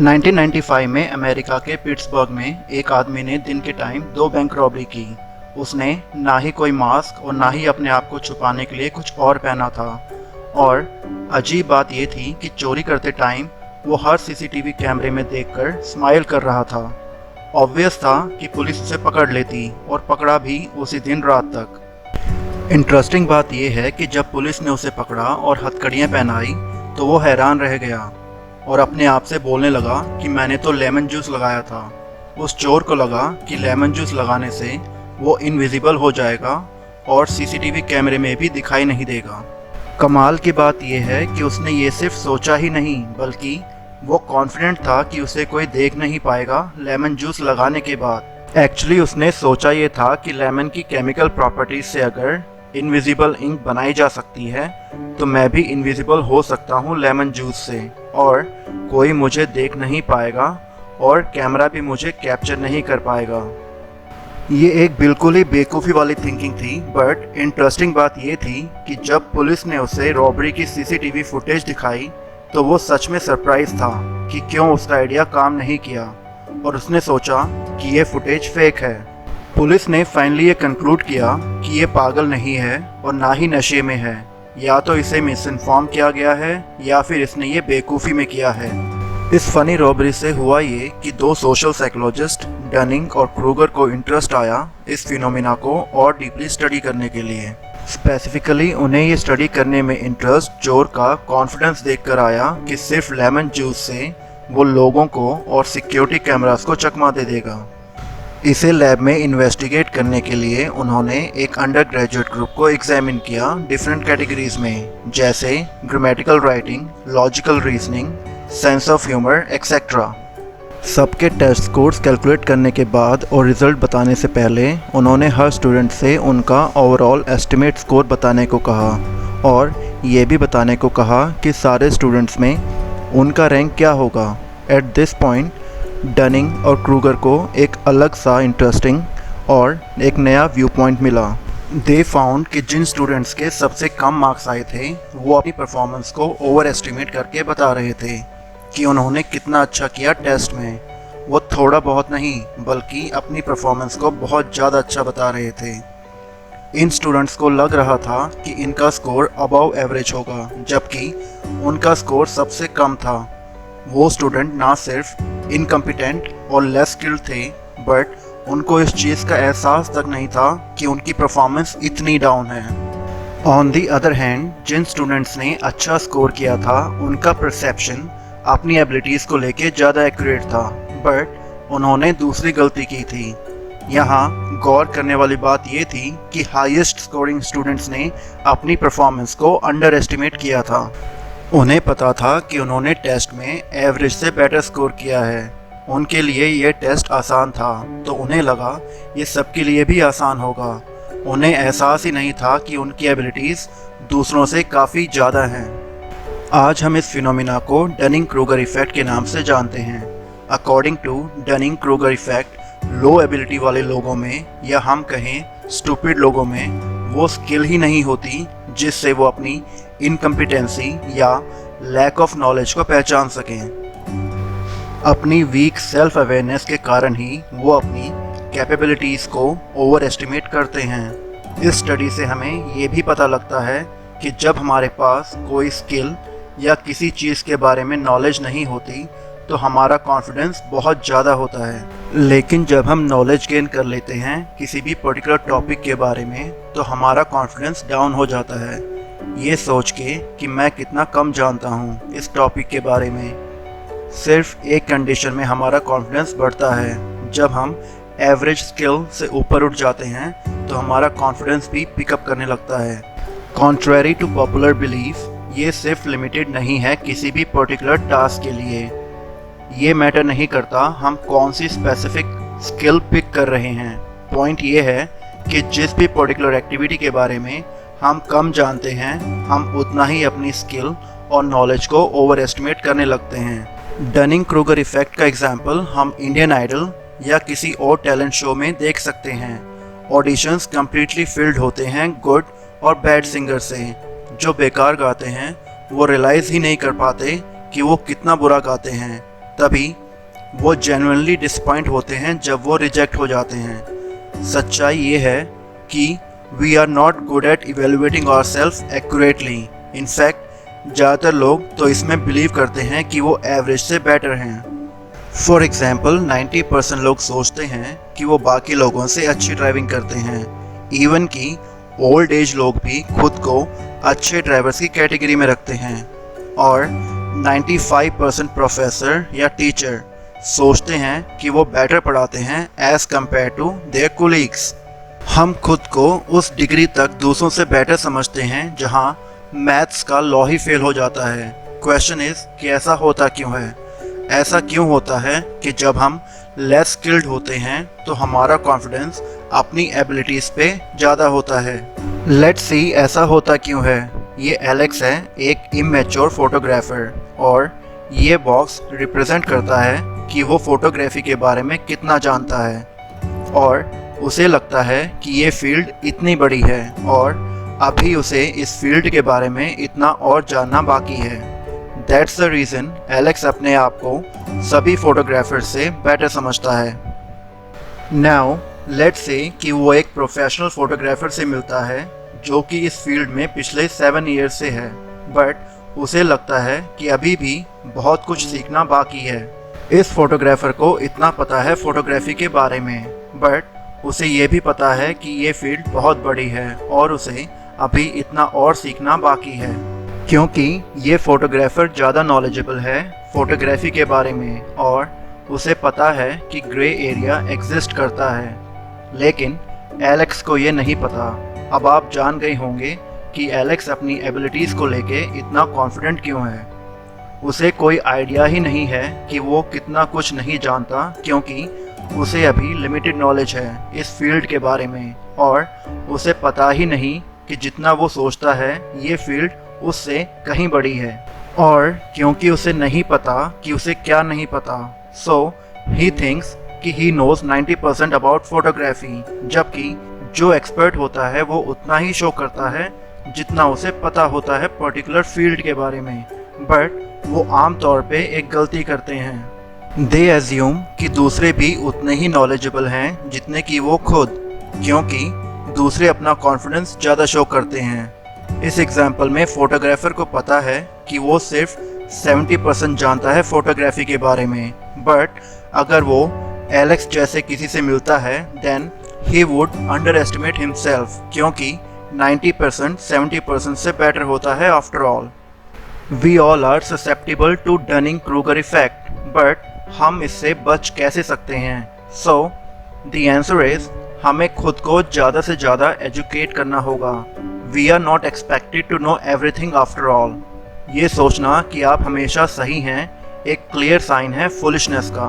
1995 में अमेरिका के पिट्सबर्ग में एक आदमी ने दिन के टाइम 2 बैंक रॉबरी की। उसने ना ही कोई मास्क और ना ही अपने आप को छुपाने के लिए कुछ और पहना था। और अजीब बात यह थी कि चोरी करते टाइम वो हर सीसीटीवी कैमरे में देखकर स्माइल कर रहा था। ऑब्वियस था कि पुलिस उसे पकड़ लेती और पकड़ा भी उसी दिन रात तक। इंटरेस्टिंग बात यह है कि जब पुलिस ने उसे पकड़ा और हथकड़ियाँ पहनाई तो वो हैरान रह गया और अपने आप से बोलने लगा कि मैंने तो लेमन जूस लगाया था। उस चोर को लगा कि लेमन जूस लगाने से वो इनविजिबल हो जाएगा और सीसीटीवी कैमरे में भी दिखाई नहीं देगा। कमाल की बात यह है कि उसने ये सिर्फ सोचा ही नहीं बल्कि वो कॉन्फिडेंट था कि उसे कोई देख नहीं पाएगा लेमन जूस लगाने के बाद। एक्चुअली उसने सोचा ये था कि लेमन की केमिकल प्रॉपर्टीज से अगर इनविजिबल इंक बनाई जा सकती है तो मैं भी इनविजिबल हो सकता हूँ लेमन जूस से, और कोई मुझे देख नहीं पाएगा और कैमरा भी मुझे कैप्चर नहीं कर पाएगा। ये एक बिल्कुल ही बेवकूफ़ी वाली थिंकिंग थी, बट इंटरेस्टिंग बात ये थी कि जब पुलिस ने उसे रॉबरी की सीसीटीवी फुटेज दिखाई तो वो सच में सरप्राइज था कि क्यों उसका आइडिया काम नहीं किया, और उसने सोचा कि ये फुटेज फेक है। पुलिस ने फाइनली ये कंक्लूड किया कि ये पागल नहीं है और ना ही नशे में है, या तो इसे मिस इन्फॉर्म किया गया है या फिर इसने ये बेवकूफ़ी में किया है। इस फनी रॉबरी से हुआ ये कि 2 सोशल साइकोलॉजिस्ट डनिंग और क्रूगर को इंटरेस्ट आया इस फिनोमिना को और डीपली स्टडी करने के लिए। स्पेसिफिकली उन्हें ये स्टडी करने में इंटरेस्ट चोर का कॉन्फिडेंस देखकर आया कि सिर्फ लेमन जूस से वो लोगों को और सिक्योरिटी कैमरास को चकमा दे देगा। इसे लैब में इन्वेस्टिगेट करने के लिए उन्होंने एक अंडर ग्रेजुएट ग्रुप को एग्जामिन किया डिफरेंट कैटेगरीज में, जैसे grammatical writing, logical reasoning, sense of humour etcetera. सबके टेस्ट स्कोर्स कैलकुलेट करने के बाद और रिजल्ट बताने से पहले उन्होंने हर स्टूडेंट से उनका ओवरऑल एस्टिमेट स्कोर बताने को कहा और ये भी बताने को कहा कि सारे स्टूडेंट्स में उनका रैंक क्या होगा। एट दिस पॉइंट डनिंग और क्रूगर को एक अलग सा इंटरेस्टिंग और एक नया व्यू पॉइंट मिला। दे फाउंड कि जिन स्टूडेंट्स के सबसे कम मार्क्स आए थे वो अपनी परफॉर्मेंस को ओवर एस्टिमेट करके बता रहे थे कि उन्होंने कितना अच्छा किया टेस्ट में। वो थोड़ा बहुत नहीं बल्कि अपनी परफॉर्मेंस को बहुत ज़्यादा अच्छा बता रहे थे। इन स्टूडेंट्स को लग रहा था कि इनका स्कोर अबव एवरेज होगा, जबकि उनका स्कोर सबसे कम था। वो स्टूडेंट ना सिर्फ इनकम्पिटेंट और लेस स्किल्ड थे, बट उनको इस चीज़ का एहसास तक नहीं था कि उनकी परफॉर्मेंस इतनी डाउन है। ऑन दी अदर हैंड जिन स्टूडेंट्स ने अच्छा स्कोर किया था उनका परसेप्शन अपनी एबिलिटीज़ को लेके ज़्यादा एक्यूरेट था, बट उन्होंने दूसरी गलती की थी। यहाँ गौर करने वाली बात ये थी कि हाईएस्ट स्कोरिंग स्टूडेंट्स ने अपनी परफॉर्मेंस को अंडर एस्टिमेट किया था। उन्हें पता था कि उन्होंने टेस्ट में एवरेज से बेटर स्कोर किया है। उनके लिए ये टेस्ट आसान था तो उन्हें लगा ये सबके लिए भी आसान होगा। उन्हें एहसास ही नहीं था कि उनकी एबिलिटीज़ दूसरों से काफ़ी ज़्यादा हैं। आज हम इस फिनोमिना को डनिंग क्रूगर इफ़ेक्ट के नाम से जानते हैं। According to Dunning Kruger effect, low ability वाले लोगों में या हम कहें स्टूपिड लोगों में वो स्किल ही नहीं होती जिससे वो अपनी इनकम्पिटेंसी या लैक ऑफ नॉलेज को पहचान सकें। अपनी वीक सेल्फ अवेयरनेस के कारण ही वो अपनी कैपेबिलिटीज़ को ओवर एस्टिमेट करते हैं। इस स्टडी से हमें ये भी पता लगता है कि जब हमारे पास कोई स्किल या किसी चीज़ के बारे में नॉलेज नहीं होती तो हमारा कॉन्फिडेंस बहुत ज़्यादा होता है, लेकिन जब हम नॉलेज गेन कर लेते हैं किसी भी पर्टिकुलर टॉपिक के बारे में तो हमारा कॉन्फिडेंस डाउन हो जाता है, ये सोच के कि मैं कितना कम जानता हूँ इस टॉपिक के बारे में। सिर्फ एक कंडीशन में हमारा कॉन्फिडेंस बढ़ता है, जब हम एवरेज स्किल से ऊपर उठ जाते हैं तो हमारा कॉन्फिडेंस भी पिकअप करने लगता है। कॉन्ट्रेरी टू पॉपुलर बिलीफ, ये सिर्फ लिमिटेड नहीं है किसी भी पर्टिकुलर टास्क के लिए। ये मैटर नहीं करता हम कौन सी स्पेसिफिक स्किल पिक कर रहे हैं। पॉइंट ये है कि जिस भी पर्टिकुलर एक्टिविटी के बारे में हम कम जानते हैं हम उतना ही अपनी स्किल और नॉलेज को ओवर एस्टिमेट करने लगते हैं। डनिंग क्रूगर इफ़ेक्ट का एग्जाम्पल हम इंडियन आइडल या किसी और टैलेंट शो में देख सकते हैं। ऑडिशंस कम्प्लीटली फिल्ड होते हैं गुड और बैड सिंगर से। जो बेकार गाते हैं वो रियलाइज़ ही नहीं कर पाते कि वो कितना बुरा गाते हैं। तभी वो जेन्युइनली डिसअपॉइंट होते हैं जब वो रिजेक्ट हो जाते हैं। सच्चाई ये है कि we are not good at evaluating ourself accurately. In fact ज़्यादातर लोग तो इसमें बिलीव करते हैं कि वो एवरेज से बेटर हैं। फॉर एग्ज़ाम्पल 90% लोग सोचते हैं कि वो बाकी लोगों से अच्छी ड्राइविंग करते हैं। इवन कि ओल्ड एज लोग भी खुद को अच्छे ड्राइवर्स की कैटेगरी में रखते हैं। और 95% प्रोफेसर या टीचर सोचते हैं कि वो बेटर पढ़ाते हैं as compare to their colleagues. हम खुद को उस डिग्री तक दूसरों से बेटर समझते हैं जहां मैथ्स का लॉ ही फेल हो जाता है। क्वेश्चन इज़ कि ऐसा होता क्यों है? ऐसा क्यों होता है कि जब हम लेस स्किल्ड होते हैं तो हमारा कॉन्फिडेंस अपनी एबिलिटीज़ पे ज़्यादा होता है। लेट्स सी ऐसा होता क्यों है। ये एलेक्स है, एक इमैच्योर फोटोग्राफर, और ये बॉक्स रिप्रेजेंट करता है कि वो फोटोग्राफी के बारे में कितना जानता है। और उसे लगता है कि ये फील्ड इतनी बड़ी है और अभी उसे इस फील्ड के बारे में इतना और जानना बाकी है। दैट्स द रीज़न एलेक्स अपने आप को सभी फोटोग्राफर्स से बेटर समझता है। नाउ लेट्स से कि वो एक प्रोफेशनल फोटोग्राफर से मिलता है जो कि इस फील्ड में पिछले 7 ईयर्स से है, बट उसे लगता है कि अभी भी बहुत कुछ सीखना बाकी है। इस फोटोग्राफर को इतना पता है फोटोग्राफी के बारे में, बट उसे ये भी पता है कि ये फील्ड बहुत बड़ी है और उसे अभी इतना और सीखना बाकी है। क्योंकि ये फोटोग्राफर ज़्यादा नॉलेजेबल है फोटोग्राफी के बारे में और उसे पता है कि ग्रे एरिया एग्जिस्ट करता है, लेकिन एलेक्स को ये नहीं पता। अब आप जान गए होंगे कि एलेक्स अपनी एबिलिटीज़ को लेके इतना कॉन्फिडेंट क्यों है। उसे कोई आइडिया ही नहीं है कि वो कितना कुछ नहीं जानता, क्योंकि उसे अभी लिमिटेड नॉलेज है इस फील्ड के बारे में और उसे पता ही नहीं कि जितना वो सोचता है ये फील्ड उससे कहीं बड़ी है। और क्योंकि उसे नहीं पता कि उसे क्या नहीं पता, सो ही थिंक्स कि ही नोज 90% अबाउट फोटोग्राफी, जबकि जो एक्सपर्ट होता है वो उतना ही शो करता है जितना उसे पता होता है पर्टिकुलर फील्ड के बारे में। बट वो आमतौर पे एक गलती करते हैं। दे एज्यूम कि दूसरे भी उतने ही नॉलेजेबल हैं जितने कि वो खुद, क्योंकि दूसरे अपना कॉन्फिडेंस ज़्यादा शो करते हैं। इस एग्जाम्पल में फ़ोटोग्राफर को पता है कि वो सिर्फ 70% जानता है फ़ोटोग्राफी के बारे में, बट अगर वो एलेक्स जैसे किसी से मिलता है then he would under estimate himself, क्योंकि 90% 70% से बेटर होता है after all. We all are susceptible to Dunning Kruger effect, but हम इससे बच कैसे सकते हैं? सो द आंसर इज हमें खुद को ज़्यादा से ज़्यादा एजुकेट करना होगा। We are not expected to know everything after all. ये सोचना कि आप हमेशा सही हैं एक क्लियर साइन है फुलिशनेस का।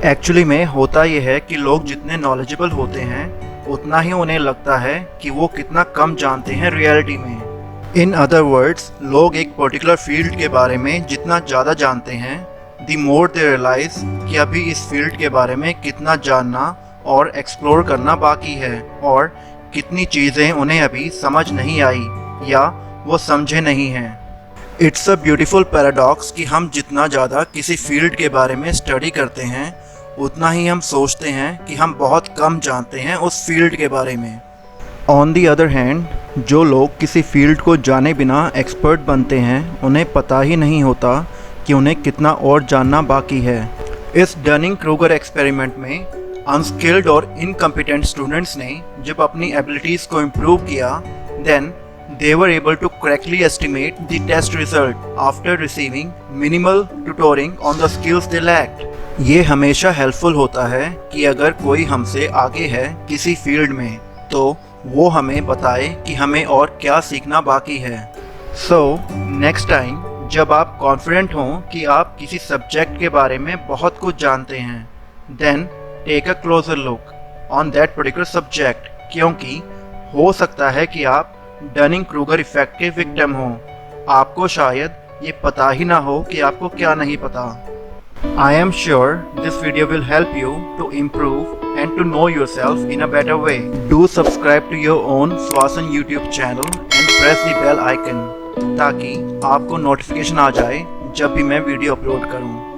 एक्चुअली में होता यह है कि लोग जितने नॉलेजेबल होते हैं उतना ही उन्हें लगता है कि वो कितना कम जानते हैं रियलिटी में। इन अदर वर्ड्स, लोग एक पर्टिकुलर फील्ड के बारे में जितना ज़्यादा जानते हैं द मोर दे रियलाइज कि अभी इस फील्ड के बारे में कितना जानना और एक्सप्लोर करना बाकी है और कितनी चीज़ें उन्हें अभी समझ नहीं आई या वो समझे नहीं हैं। इट्स अ ब्यूटीफुल पैराडॉक्स कि हम जितना ज़्यादा किसी फील्ड के बारे में स्टडी करते हैं उतना ही हम सोचते हैं कि हम बहुत कम जानते हैं उस फील्ड के बारे में। ऑन दी अदर हैंड, जो लोग किसी फील्ड को जाने बिना एक्सपर्ट बनते हैं उन्हें पता ही नहीं होता कि उन्हें कितना और जानना बाकी है। इस डनिंग-क्रूगर एक्सपेरिमेंट में अनस्किल्ड और इनकम्पिटेंट स्टूडेंट्स ने जब अपनी एबिलिटीज़ को इम्प्रूव किया then they were able to correctly estimate the test result after receiving minimal tutoring on the skills they lacked. ये हमेशा हेल्पफुल होता है कि अगर कोई हमसे आगे है किसी फील्ड में तो वो हमें बताए कि हमें और क्या सीखना बाकी है। So next time जब आप कॉन्फिडेंट हों कि आप किसी सब्जेक्ट के बारे में बहुत कुछ जानते हैं then take a closer look on that particular subject, क्योंकि हो सकता है कि आप डनिंग-क्रूगर इफेक्ट के विक्टिम हो। आपको शायद ये पता ही ना हो कि आपको क्या नहीं पता। I am sure this video will help you to improve and to know yourself in a better way. Do subscribe to your own Swasan YouTube channel and press the bell icon ताकि आपको notification आ जाए जब भी मैं video upload करूं।